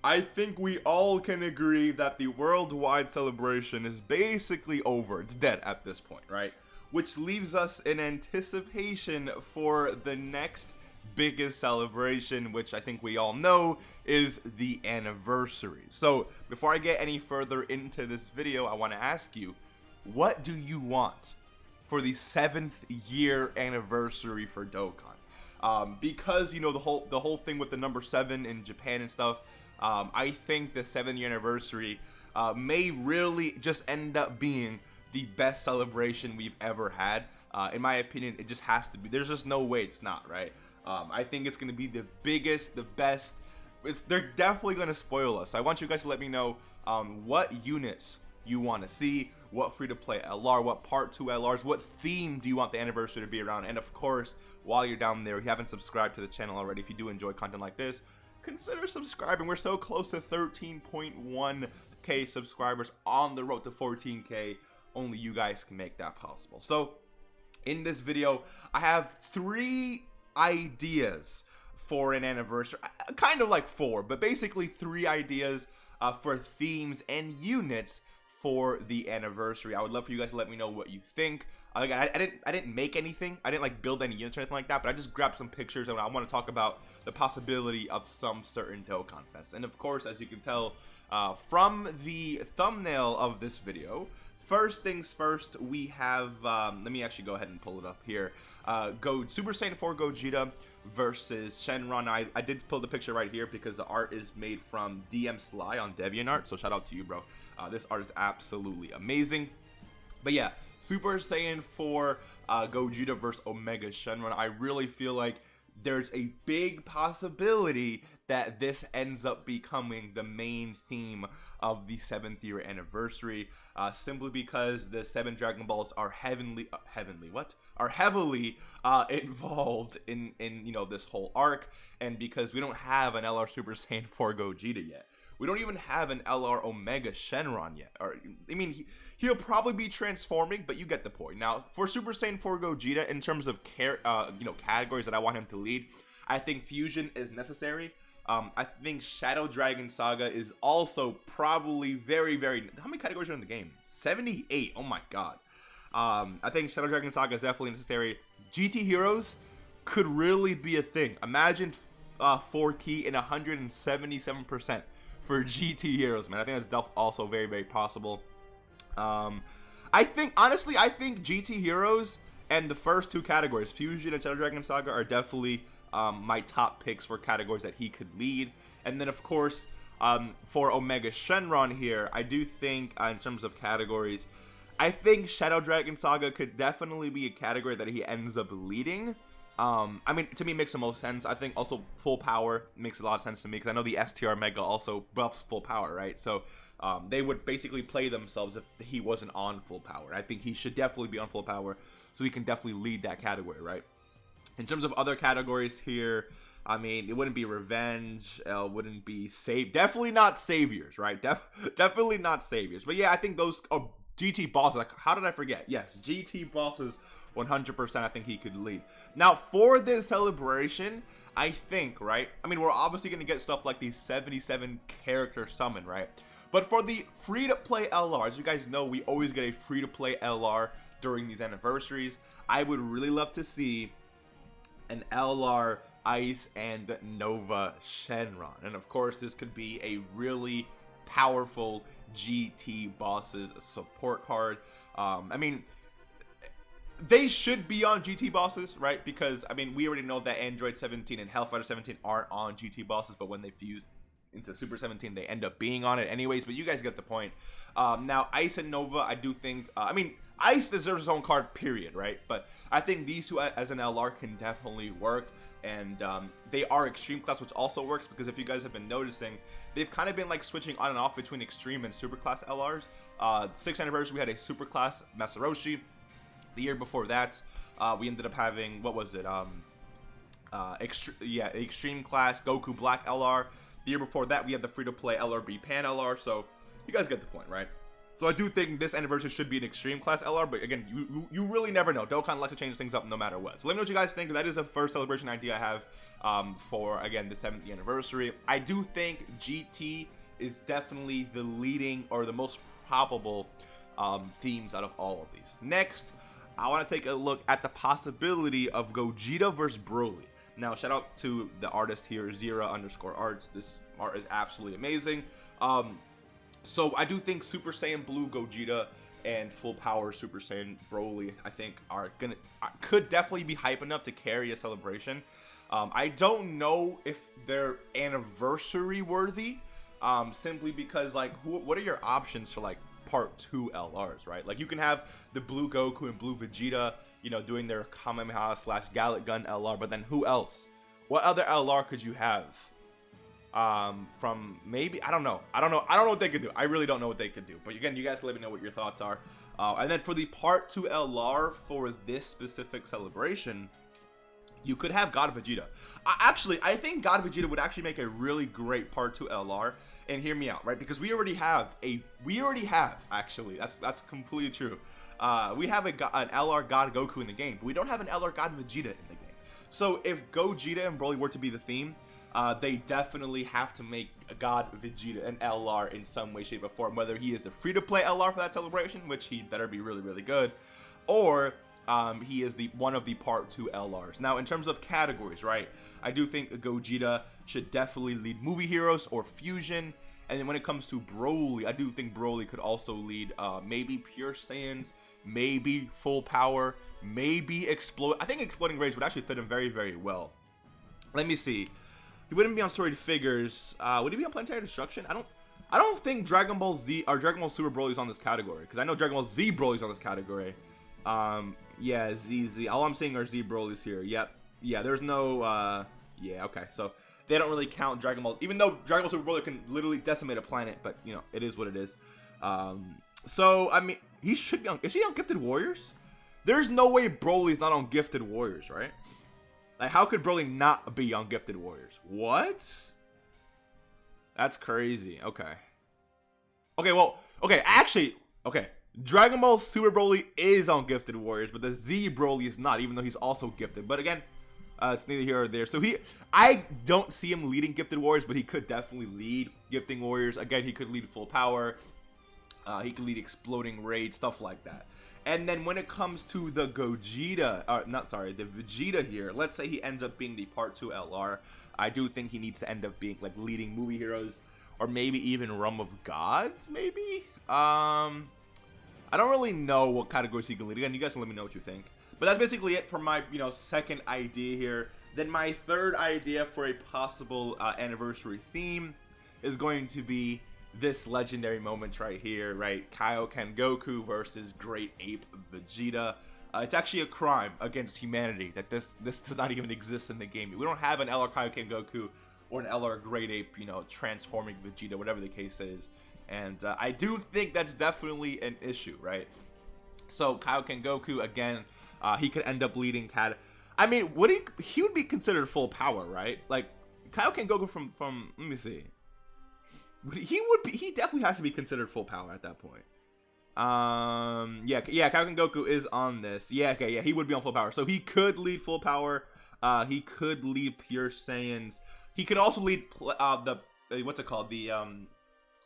I think we all can agree that the worldwide celebration is basically over. It's dead at this point, right? Which leaves us in anticipation for the next biggest celebration, which I think we all know is the anniversary. So before I get any further into this video, I want to ask you, what do you want for the 7th year anniversary for Dokkan? Because you know the whole thing with the number 7 in Japan and stuff, I think the 7th year anniversary may really just end up being the best celebration we've ever had. In my opinion, it just has to be. There's just no way it's not, right? I think it's going to be the biggest, the best. They're definitely going to spoil us. So I want you guys to let me know what units you want to see, what free-to-play LR, what part 2 LRs, what theme do you want the anniversary to be around. And of course, while you're down there, if you haven't subscribed to the channel already, if you do enjoy content like this, consider subscribing. We're so close to 13.1k subscribers, on the road to 14k. Only you guys can make that possible. So in this video, I have 3 ideas for an anniversary, kind of like 4, but basically 3 ideas for themes and units for the anniversary. I would love for you guys to let me know what you think. Again, I didn't make anything. I didn't like build any units or anything like that, but I just grabbed some pictures and I want to talk about the possibility of some certain Dokkan Fest. And of course, as you can tell from the thumbnail of this video, first things first, we have, let me actually go ahead and pull it up here. Super Saiyan 4 Gogeta versus Shenron. I did pull the picture right here because the art is made from DM Sly on DeviantArt, so shout out to you, bro. This art is absolutely amazing. But yeah, Super Saiyan 4 Gogeta versus Omega Shenron. I really feel like there's a big possibility that this ends up becoming the main theme of the 7th year anniversary, simply because the 7 Dragon Balls are heavily involved in you know, this whole arc, and because we don't have an LR Super Saiyan 4 Gogeta yet. We don't even have an LR Omega Shenron yet. Or, I mean, he'll probably be transforming, but you get the point. Now, for Super Saiyan 4 Gogeta, in terms of categories that I want him to lead, I think Fusion is necessary. I think Shadow Dragon Saga is also probably very, very... How many categories are in the game? 78. Oh my god. I think Shadow Dragon Saga is definitely necessary. GT Heroes could really be a thing. Imagine 4 key in 177% for GT Heroes, man. I think that's also very, very possible. I think, honestly, GT Heroes and the first 2 categories, Fusion and Shadow Dragon Saga, are definitely my top picks for categories that he could lead. And then, of course, for Omega Shenron here, I do think, in terms of categories, I think Shadow Dragon Saga could definitely be a category that he ends up leading. I mean, to me, it makes the most sense. I think also full power makes a lot of sense to me, because I know the STR Mega also buffs full power, right? So they would basically play themselves if he wasn't on full power. I think he should definitely be on full power, so he can definitely lead that category, right? In terms of other categories here, I mean, it wouldn't be Revenge, wouldn't be definitely not Saviors, right? Definitely not Saviors. But yeah, I think those GT bosses, like, how did I forget? Yes, GT bosses, 100% I think he could lead. Now, for this celebration, I think, right? I mean, we're obviously going to get stuff like the 77 character summon, right? But for the free-to-play LR, as you guys know, we always get a free-to-play LR during these anniversaries. I would really love to see an LR Ice and Nova Shenron. And of course, this could be a really powerful GT bosses support card. I mean, they should be on GT bosses, right? Because, I mean, we already know that Android 17 and Hellfighter 17 aren't on GT bosses, but when they fuse into Super 17, they end up being on it anyways, but you guys get the point. Now, Ice and Nova, I do think, I mean, Ice deserves his own card, period, right? But I think these two as an LR can definitely work, and they are Extreme Class, which also works, because if you guys have been noticing, they've kind of been like switching on and off between Extreme and Super Class LRs. 6th anniversary, we had a Super Class Masaroshi. The year before that, we ended up having, what was it? Extreme Class Goku Black LR. The year before that, we had the free-to-play LRB Pan LR. So you guys get the point, right? So I do think this anniversary should be an extreme class LR, but again, you really never know. Dokkan like to change things up no matter what. So let me know what you guys think. That is the first celebration idea I have for, again, the 7th anniversary. I do think GT is definitely the leading or the most probable themes out of all of these. Next, I want to take a look at the possibility of Gogeta versus Broly. Now, shout out to the artist here, Zira_arts. This art is absolutely amazing. So I do think Super Saiyan Blue Gogeta and Full Power Super Saiyan Broly, I think, could definitely be hype enough to carry a celebration. I don't know if they're anniversary worthy, simply because, like, what are your options for, like, part 2 LRs, right? Like, you can have the Blue Goku and Blue Vegeta, you know, doing their Kamehameha / Gallic Gun LR, but then who else? What other LR could you have? From maybe, I don't know what they could do. I really don't know what they could do, but again, you guys let me know what your thoughts are. And then for the part 2 LR for this specific celebration, you could have God Vegeta. I think God Vegeta would actually make a really great part 2 LR. And hear me out, right? Because we already have actually, that's completely true. We have an LR God Goku in the game, but we don't have an LR God Vegeta in the game. So if Gogeta and Broly were to be the theme, they definitely have to make a God Vegeta an LR in some way, shape, or form. Whether he is the free-to-play LR for that celebration, which he better be really, really good, or he is one of the part 2 LRs. Now, in terms of categories, right? I do think Gogeta should definitely lead movie heroes or fusion. And then when it comes to Broly, I do think Broly could also lead maybe Pure Saiyans, maybe Full Power, maybe Explode. I think Exploding Rays would actually fit him very, very well. Let me see. He wouldn't be on Storied Figures. Would he be on Planetary Destruction? I don't think Dragon Ball Z or Dragon Ball Super Broly is on this category, because I know Dragon Ball Z Broly is on this category. Yeah, ZZ. All I'm seeing are Z Broly's here. Yep. Yeah, there's no. Yeah, okay. So they don't really count Dragon Ball, even though Dragon Ball Super Broly can literally decimate a planet. But you know, it is what it is. So I mean, he should be on. Is he on Gifted Warriors? There's no way Broly's not on Gifted Warriors, right? Like, how could Broly not be on Gifted Warriors? What? That's crazy. Okay. Okay, well, okay, actually, okay. Dragon Ball Super Broly is on Gifted Warriors, but the Z Broly is not, even though he's also gifted. But again, it's neither here or there. So I don't see him leading Gifted Warriors, but he could definitely lead Gifting Warriors. Again, he could lead Full Power. He could lead Exploding Raid, stuff like that. And then when it comes to the Gogeta, the Vegeta here, let's say he ends up being the part 2 LR. I do think he needs to end up being like leading movie heroes, or maybe even Realm of Gods, maybe? I don't really know what categories he can lead. Again, you guys can let me know what you think. But that's basically it for my, second idea here. Then my third idea for a possible anniversary theme is going to be this legendary moment right here, right? Kaioken Goku versus Great Ape Vegeta. It's actually a crime against humanity that this does not even exist in the game. We don't have an LR Kaioken Goku or an LR Great Ape, transforming Vegeta, whatever the case is. And I do think that's definitely an issue, right? So Kaioken Goku, again, he could end up leading I mean, he would be considered Full Power, right? Like, Kaioken Goku from let me see. He definitely has to be considered Full Power at that point. Yeah, Kaioken Goku is on this. Yeah, okay, yeah, he would be on Full Power. So he could lead Full Power. He could lead Pure Saiyans. He could also lead what's it called? The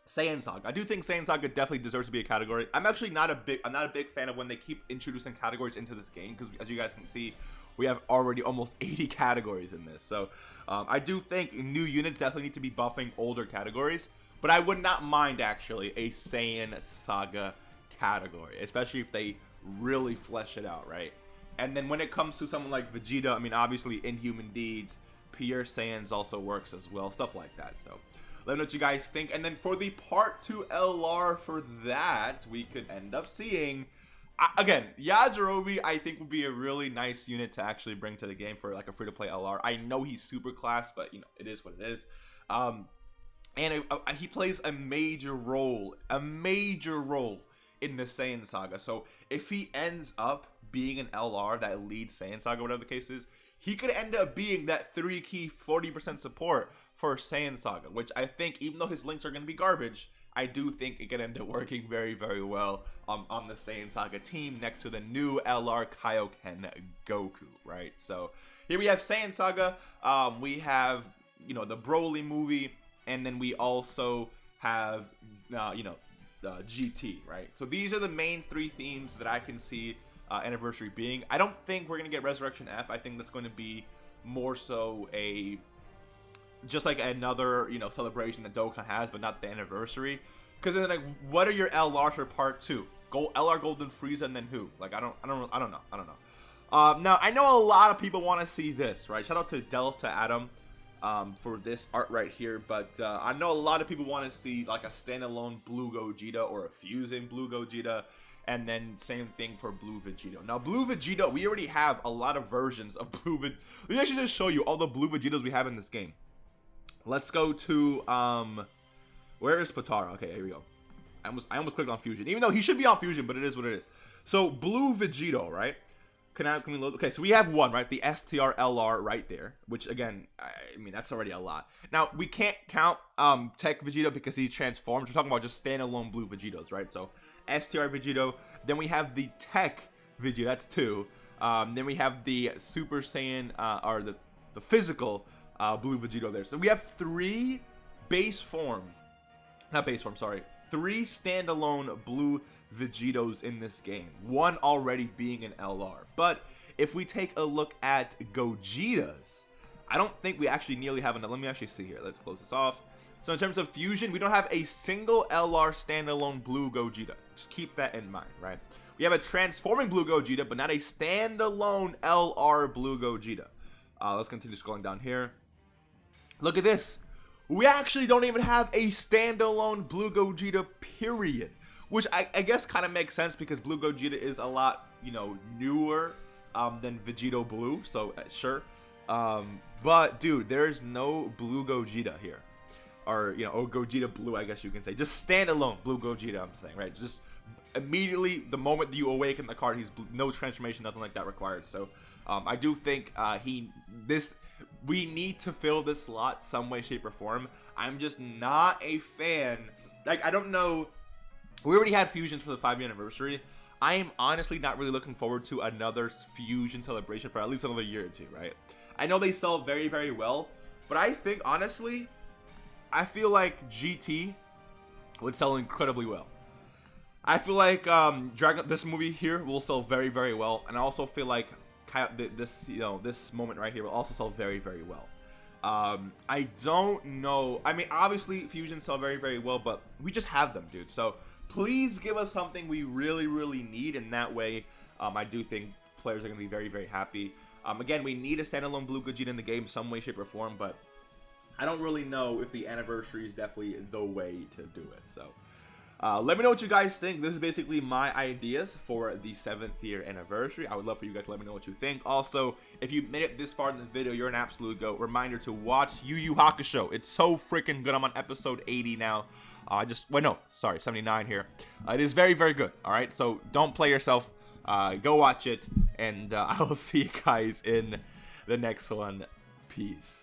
Saiyan Saga. I do think Saiyan Saga definitely deserves to be a category. I'm actually not a big fan of when they keep introducing categories into this game, because as you guys can see, we have already almost 80 categories in this. So I do think new units definitely need to be buffing older categories, but I would not mind actually a Saiyan Saga category, especially if they really flesh it out, right? And then when it comes to someone like Vegeta, I mean, obviously Inhuman Deeds, Pure Saiyans also works as well, stuff like that. So let me know what you guys think. And then for the part 2 LR for that, we could end up seeing, again, Yajirobe I think would be a really nice unit to actually bring to the game for like a free-to-play LR. I know he's super class, but it is what it is. And he plays a major role in the Saiyan Saga. So if he ends up being an LR that leads Saiyan Saga, whatever the case is, he could end up being that 3-key 40% support for Saiyan Saga, which I think, even though his links are going to be garbage, I do think it can end up working very, very well on the Saiyan Saga team next to the new LR Kaioken Goku, right? So here we have Saiyan Saga, we have, you know, the Broly movie, and then we also have, you know, GT, right? So these are the main three themes that I can see Anniversary being. I don't think we're going to get Resurrection F. I think that's going to be more so just like another, you know, celebration that Dokkan has, but not the Anniversary. Because then, like, what are your LRs for part 2? LR Golden Frieza, and then who? Like, I don't know. Now I know a lot of people want to see this, right? Shout out to Delta Adam for this art right here, but I know a lot of people want to see like a standalone Blue Gogeta or a fusing Blue Gogeta, and then same thing for Blue Vegeta. Now Blue Vegeta, we already have a lot of versions of Blue Vegeta. Let me actually just show you all the Blue Vegetas we have in this game. Let's go to where is Potara? Okay, here we go. I almost clicked on Fusion, even though he should be on Fusion, but it is what it is. So Blue Vegeta, right? Can we load? Okay, so we have one, right? The STR-LR right there, which again, I mean, that's already a lot. Now we can't count Tech Vegeta because he transforms. We're talking about just standalone Blue Vegetas, right? So STR Vegeta, then we have the Tech Vegeta, that's 2. Then we have the Super Saiyan or the physical Blue Vegeta there. So we have 3 3 standalone Blue Vegetos in this game, one already being an LR. But if we take a look at Gogetas, I don't think we actually nearly have enough. Let me actually see here. Let's close this off. So in terms of Fusion, we don't have a single LR standalone Blue Gogeta. Just keep that in mind, right? We have a transforming Blue Gogeta, but not a standalone LR Blue Gogeta. Let's continue scrolling down here. Look at this. We actually don't even have a standalone Blue Gogeta, period. Which I guess kind of makes sense because Blue Gogeta is a lot, you know, newer than Vegito Blue. So sure. But dude, there's no Blue Gogeta here. Or, you know, or Gogeta Blue, I guess you can say. Just standalone Blue Gogeta, I'm saying, right? Just immediately, the moment that you awaken the card, he's no transformation, nothing like that required. So I do think we need to fill this slot some way, shape, or form. I'm just not a fan. Like, I don't know. We already had fusions for the 5-year anniversary. I am honestly not really looking forward to another fusion celebration for at least another year or 2, right? I know they sell very, very well, but I think, honestly, I feel like GT would sell incredibly well. I feel like this movie here will sell very, very well, and I also feel like this moment right here will also sell very, very well. I don't know. I mean, obviously fusions sell very, very well, but we just have them, dude. So please give us something we really, really need, and that way, I do think players are going to be very, very happy. Again, we need a standalone Blue Gogeta in the game some way, shape, or form, but I don't really know if the anniversary is definitely the way to do it. So let me know what you guys think. This is basically my ideas for the 7th year anniversary. I would love for you guys to let me know what you think. Also, if you made it this far in the video, you're an absolute goat. Reminder to watch Yu Yu Hakusho. It's so freaking good. I'm on episode 80 now. 79 here. It is very, very good. All right, so don't play yourself. Go watch it, and I will see you guys in the next one. Peace.